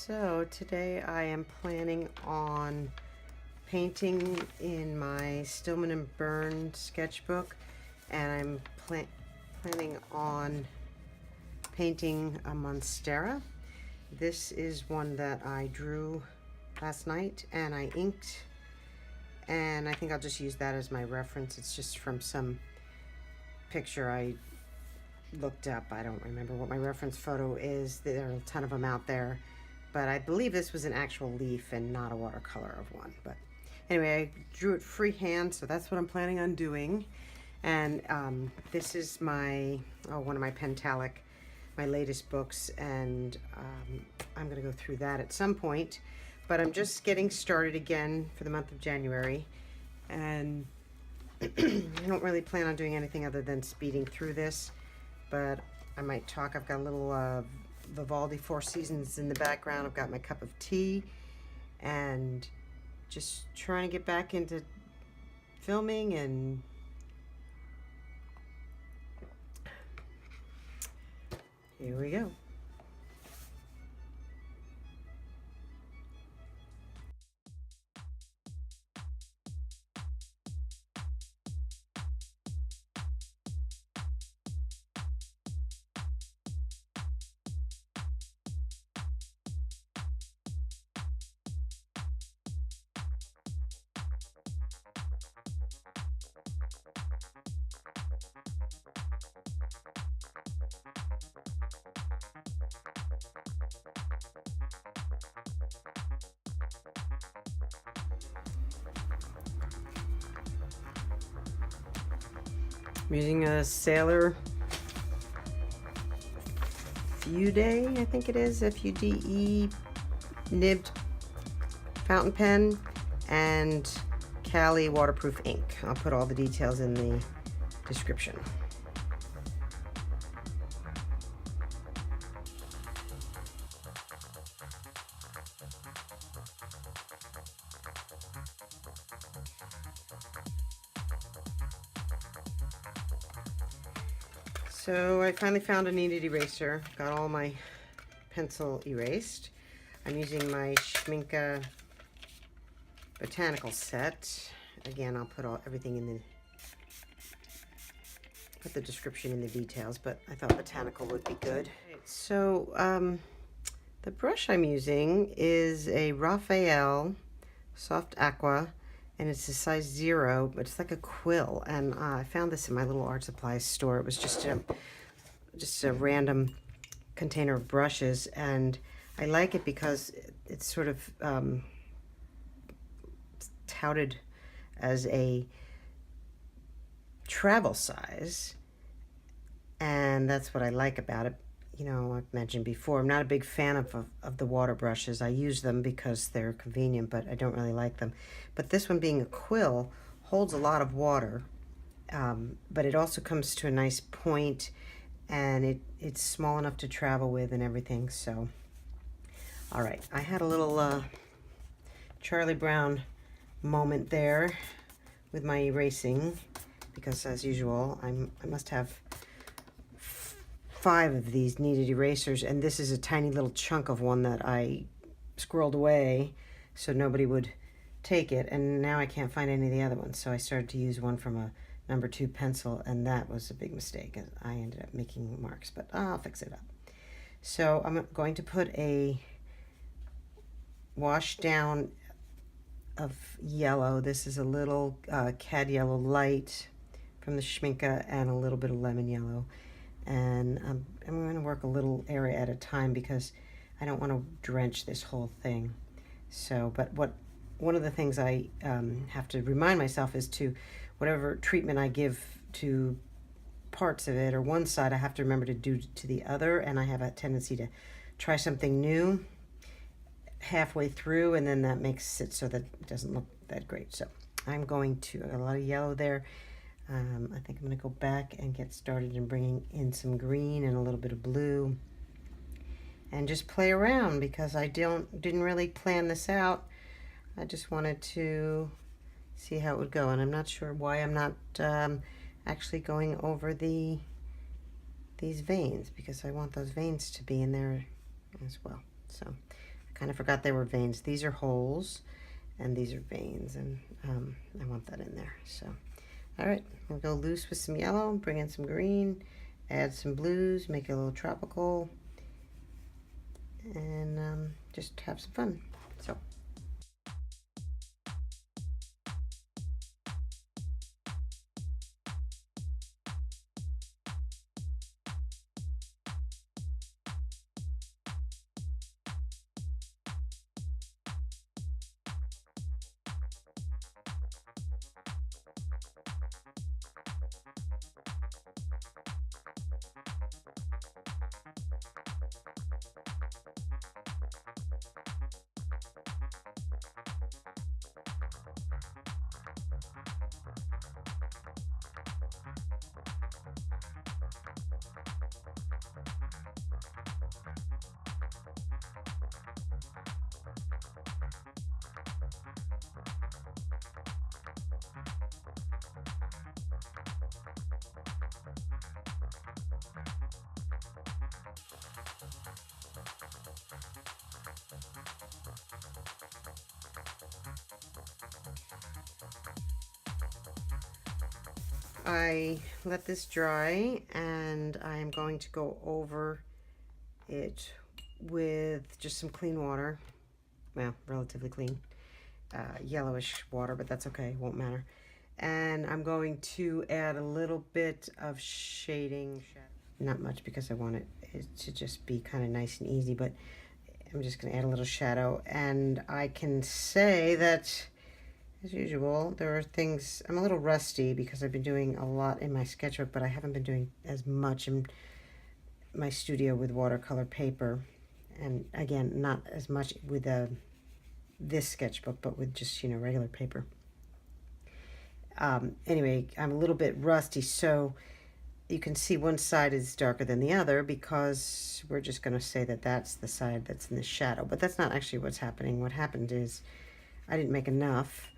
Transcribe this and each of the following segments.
So today I am planning on painting in my Stillman and Birn sketchbook, and I'm planning on painting a Monstera. This is one that I drew last night and I inked, and I think I'll just use that as my reference. It's just from some picture I looked up. I don't remember what my reference photo is. There are a ton of them out there, but I believe this was an actual leaf and not a watercolor of one. But anyway, I drew it freehand, so that's what I'm planning on doing. And this is my one of my Pentalic, my latest books, and I'm going to go through that at some point. But I'm just getting started again for the month of January, and I don't really plan on doing anything other than speeding through this, but I might talk. I've got a little Vivaldi Four Seasons in the background. I've got my cup of tea, and just trying to get back into filming, and here we go. I'm using a Sailor Fude, I think it is, Fude nibbed fountain pen, and Cali waterproof ink. I'll put all the details in the description. So I finally found a kneaded eraser. Got all my pencil erased. I'm using my Schmincke botanical set. Again, I'll put everything in the description in the details, but I thought botanical would be good. So the brush I'm using is a Raphael soft aqua, and it's a size 0, but it's like a quill. And I found this in my little art supplies store. It was just a random container of brushes, and I like it because it's sort of touted as a travel size, and that's what I like about it. You know, I've mentioned before, I'm not a big fan of the water brushes. I use them because they're convenient, but I don't really like them. But this one, being a quill, holds a lot of water, but it also comes to a nice point, and it's small enough to travel with and everything. So, all right, I had a little Charlie Brown moment there with my erasing, because as usual, I must have 5 of these kneaded erasers, and this is a tiny little chunk of one that I squirreled away so nobody would take it, and now I can't find any of the other ones, so I started to use one from a number 2 pencil, and that was a big mistake. I ended up making marks, but I'll fix it up. So I'm going to put a wash down of yellow. This is a little cad yellow light from the Schmincke, and a little bit of lemon yellow. And I'm going to work a little area at a time because I don't want to drench this whole thing. So, but one of the things I have to remind myself is to, whatever treatment I give to parts of it or one side, I have to remember to do to the other. And I have a tendency to try something new halfway through, and then that makes it so that it doesn't look that great. So I'm going to, a lot of yellow there. I think I'm going to go back and get started in bringing in some green and a little bit of blue, and just play around, because I didn't really plan this out. I just wanted to see how it would go, and I'm not sure why I'm not actually going over these veins, because I want those veins to be in there as well. So Kind of forgot they were veins. These are holes, and these are veins, and I want that in there. So, all right, we'll go loose with some yellow, bring in some green, add some blues, make it a little tropical, and just have some fun. So. I let this dry, and I am going to go over it with just some clean water. Well, relatively clean, yellowish water, but that's okay, won't matter. And I'm going to add a little bit of shading, not much because I want it to just be kind of nice and easy, but I'm just going to add a little shadow. And I can say that, as usual, there are things, I'm a little rusty because I've been doing a lot in my sketchbook, but I haven't been doing as much in my studio with watercolor paper. And again, not as much with this sketchbook, but with just, you know, regular paper. Anyway, I'm a little bit rusty, so you can see one side is darker than the other because we're just going to say that that's the side that's in the shadow, but that's not actually what's happening. What happened is I didn't make enough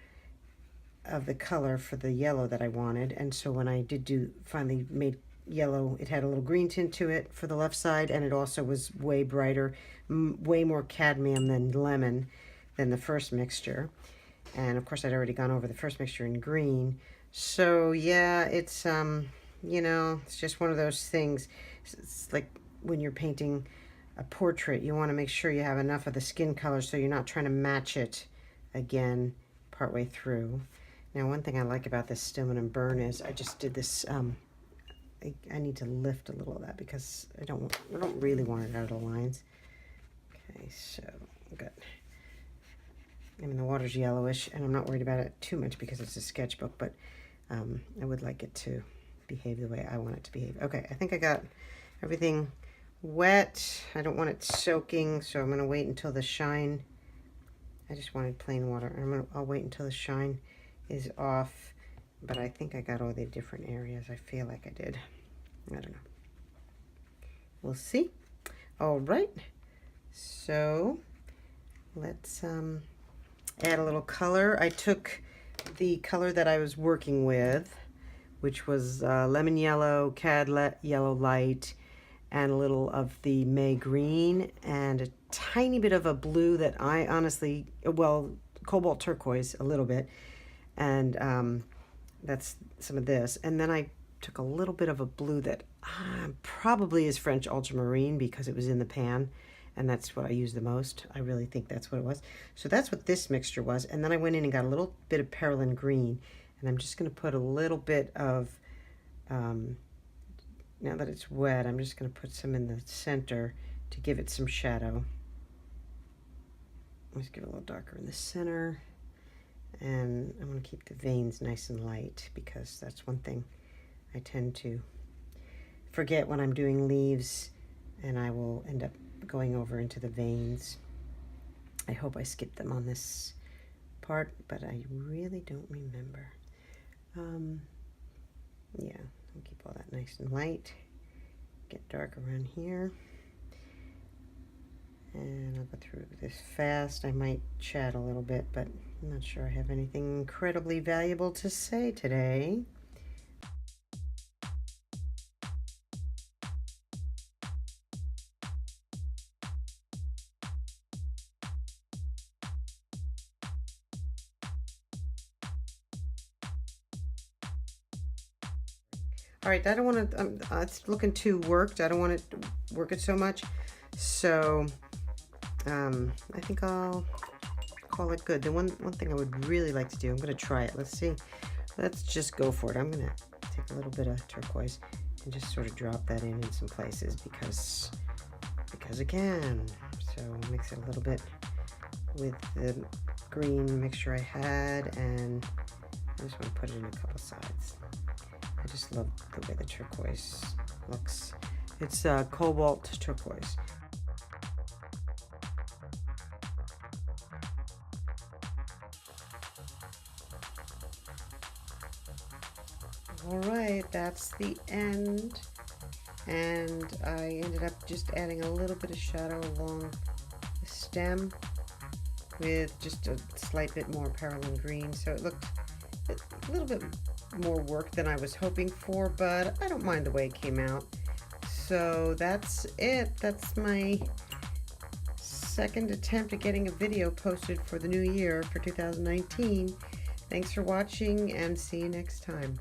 of the color for the yellow that I wanted, and so when I did finally made yellow, it had a little green tint to it for the left side, and it also was way brighter, way more cadmium than lemon than the first mixture. And of course I'd already gone over the first mixture in green, so yeah, it's you know, it's just one of those things. It's like when you're painting a portrait, you want to make sure you have enough of the skin color so you're not trying to match it again partway through. Now, one thing I like about this Stillman and Birn is I just did this, I need to lift a little of that because I don't really want it out of the lines. Okay, so good. I mean, the water's yellowish, and I'm not worried about it too much because it's a sketchbook, but I would like it to behave the way I want it to behave. Okay, I think I got everything wet. I don't want it soaking, so I'm going to wait until the shine. I just wanted plain water. I'll wait until the shine is off, but I think I got all the different areas. I feel like I did. I don't know. We'll see. All right. So let's add a little color. I took the color that I was working with, which was lemon yellow, yellow light, and a little of the May green, and a tiny bit of a blue that I honestly, well, Cobalt turquoise a little bit, and that's some of this. And then I took a little bit of a blue that probably is French ultramarine because it was in the pan, and that's what I use the most. I really think that's what it was. So that's what this mixture was. And then I went in and got a little bit of Perylene green, and I'm just going to put a little bit of, now that it's wet, I'm just going to put some in the center to give it some shadow. Let's give it a little darker in the center. And I'm going to keep the veins nice and light because that's one thing I tend to forget when I'm doing leaves, and I will end up going over into the veins. I hope I skipped them on this part, but I really don't remember. Yeah, I'll keep all that nice and light. Get dark around here. And I'll go through this fast. I might chat a little bit, but I'm not sure I have anything incredibly valuable to say today. All right, I don't want to, it's looking too worked. I don't want to work it so much. So I think I'll call it good. The one thing I would really like to do, I'm going to try it. Let's see. Let's just go for it. I'm going to take a little bit of turquoise and just sort of drop that in some places because I can. So mix it a little bit with the green mixture I had, and I just want to put it in a couple sides. I just love the way the turquoise looks. It's Cobalt turquoise. All right, that's the end. And I ended up just adding a little bit of shadow along the stem with just a slight bit more Perylene green. So it looked a little bit more work than I was hoping for, but I don't mind the way it came out. So that's it. That's my second attempt at getting a video posted for the new year for 2019. Thanks for watching, and see you next time.